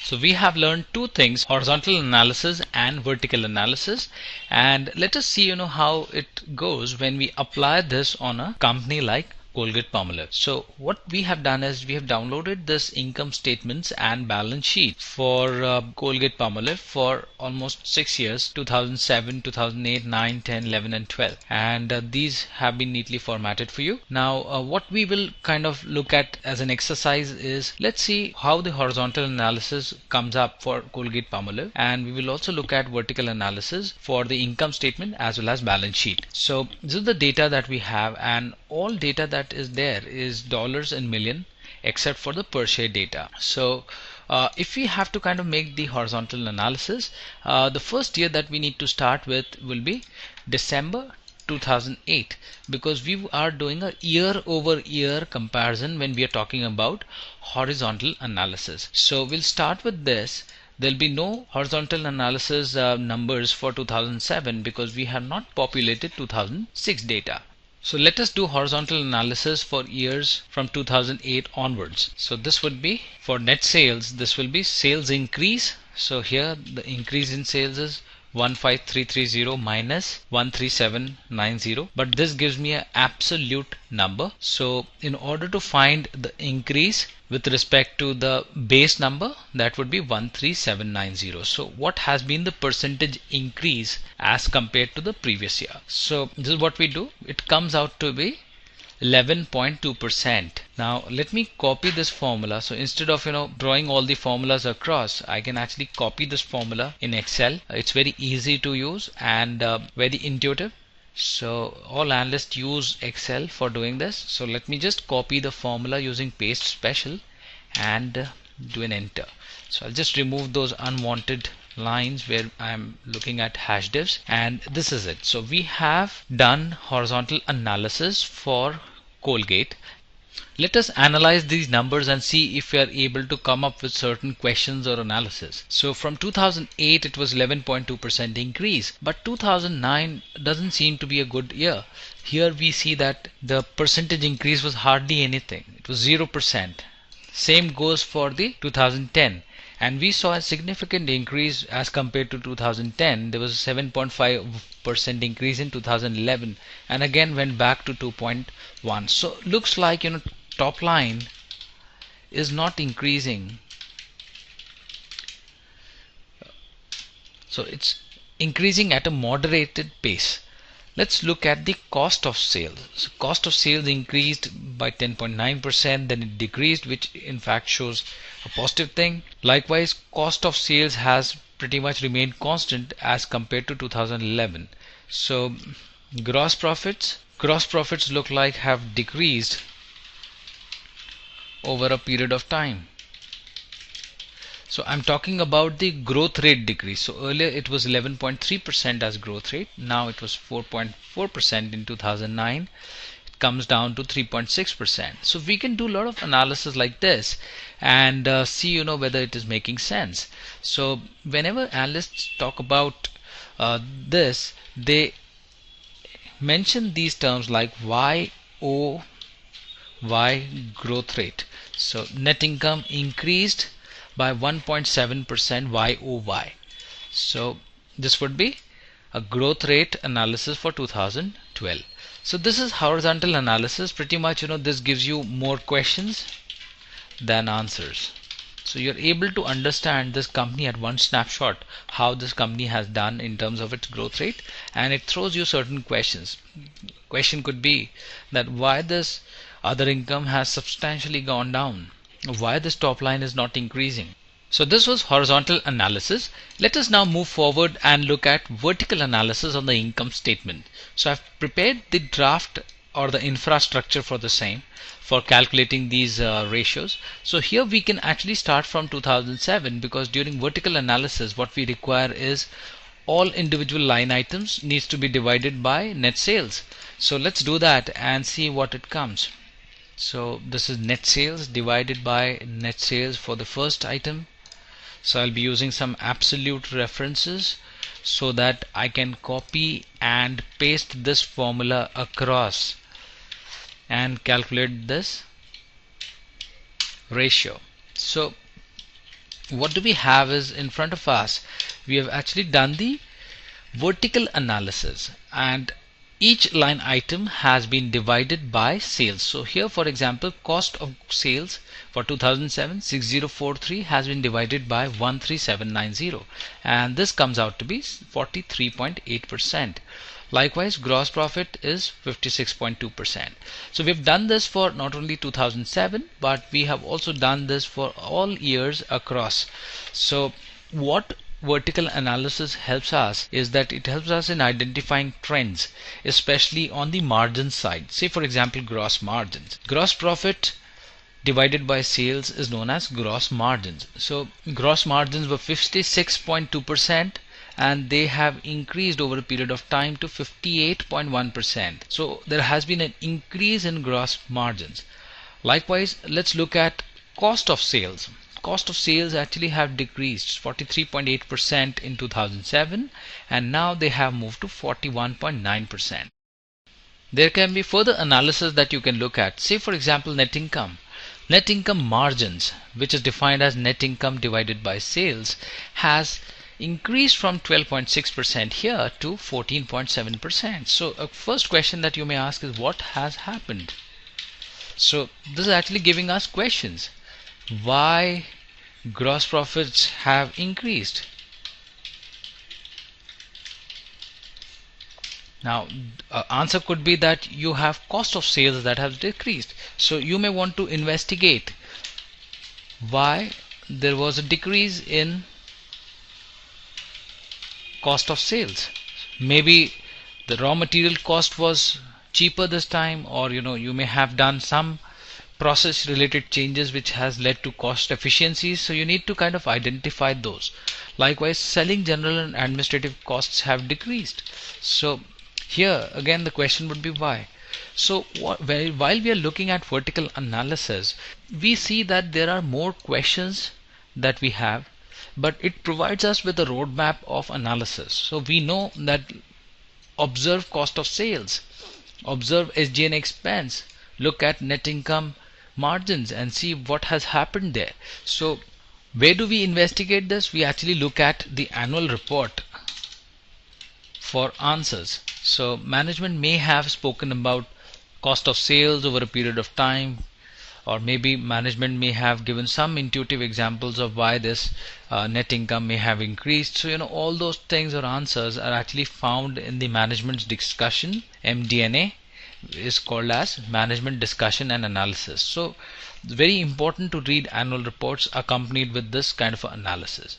So we have learned two things, horizontal analysis and vertical analysis, and let us see how it goes when we apply this on a company like Colgate-Palmolive. So what we have done is we have downloaded this income statements and balance sheet for Colgate-Palmolive for almost 6 years, 2007, 2008, 9, 10, 11 and 12, and these have been neatly formatted for you. Now what we will kind of look at as an exercise is, let's see how the horizontal analysis comes up for Colgate-Palmolive, and we will also look at vertical analysis for the income statement as well as balance sheet. So this is the data that we have, and all data that is there is dollars and million except for the per share data. So if we have to kind of make the horizontal analysis, the first year that we need to start with will be December 2008, because we are doing a year over year comparison when we are talking about horizontal analysis. So we'll start with this. There'll be no horizontal analysis numbers for 2007 because we have not populated 2006 data. So let us do horizontal analysis for years from 2008 onwards. So this would be for net sales, this will be sales increase. So here the increase in sales is 15330 minus 13790, but this gives me an absolute number. So in order to find the increase with respect to the base number, that would be 13790. So what has been the percentage increase as compared to the previous year? So this is what we do. It comes out to be 11.2%. Now let me copy this formula. So instead of drawing all the formulas across, I can actually copy this formula in Excel. It's very easy to use and very intuitive. So all analysts use Excel for doing this. So let me just copy the formula using paste special and do an enter. So I'll just remove those unwanted lines where I'm looking at hash divs, and this is it. So we have done horizontal analysis for Colgate. Let us analyze these numbers and see if we are able to come up with certain questions or analysis. So from 2008 it was 11.2% increase, but 2009 doesn't seem to be a good year. Here we see that the percentage increase was hardly anything. It was 0%. Same goes for the 2010. And we saw a significant increase as compared to 2010. There was a 7.5% increase in 2011 and again went back to 2.1. So looks like top line is not increasing. So it's increasing at a moderated pace. Let's look at the cost of sales. So cost of sales increased by 10.9%, then it decreased, which in fact shows a positive thing. Likewise, cost of sales has pretty much remained constant as compared to 2011. So gross profits look like have decreased over a period of time. So I'm talking about the growth rate decrease. So earlier it was 11.3% as growth rate. Now it was 4.4% in 2009. It comes down to 3.6%. So we can do a lot of analysis like this and see whether it is making sense. So whenever analysts talk about this, they mention these terms like YOY growth rate. So net income increased by 1.7% YOY. So this would be a growth rate analysis for 2012. So this is horizontal analysis. Pretty much this gives you more questions than answers. So you're able to understand this company at one snapshot, how this company has done in terms of its growth rate, and it throws you certain questions. Question could be that why this other income has substantially gone down, why this top line is not increasing. So this was horizontal analysis. Let us now move forward and look at vertical analysis on the income statement. So I've prepared the draft or the infrastructure for the same for calculating these ratios. So here we can actually start from 2007, because during vertical analysis what we require is all individual line items needs to be divided by net sales. So let's do that and see what it comes. So this is net sales divided by net sales for the first item. So I'll be using some absolute references so that I can copy and paste this formula across and calculate this ratio. So what do we have is in front of us, we have actually done the vertical analysis, and each line item has been divided by sales. So here, for example, cost of sales for 2007 6043 has been divided by 13790, and this comes out to be 43.8%. Likewise, gross profit is 56.2%. So we've done this for not only 2007, but we have also done this for all years across. So what vertical analysis helps us is that it helps us in identifying trends, especially on the margin side. Say for example, gross margins. Gross profit divided by sales is known as gross margins. So gross margins were 56.2%, and they have increased over a period of time to 58.1%. So there has been an increase in gross margins. Likewise, let's look at cost of sales. Cost of sales actually have decreased 43.8% in 2007, and now they have moved to 41.9%. There can be further analysis that you can look at. Say for example, net income. Net income margins, which is defined as net income divided by sales, has increased from 12.6% here to 14.7%. So a first question that you may ask is, what has happened? So this is actually giving us questions. Why gross profits have increased? Now, answer could be that you have cost of sales that have decreased. So you may want to investigate why there was a decrease in cost of sales. Maybe the raw material cost was cheaper this time, or you may have done some process related changes which has led to cost efficiencies. So you need to kind of identify those. Likewise, selling general and administrative costs have decreased. So here again the question would be why. So while we are looking at vertical analysis, we see that there are more questions that we have, but it provides us with a roadmap of analysis. So we know that observe cost of sales, observe SG&A expense, look at net income margins and see what has happened there. So where do we investigate this? We actually look at the annual report for answers. So management may have spoken about cost of sales over a period of time, or maybe management may have given some intuitive examples of why this net income may have increased. So all those things or answers are actually found in the management's discussion. MD&A is called as management discussion and analysis. So very important to read annual reports accompanied with this kind of analysis.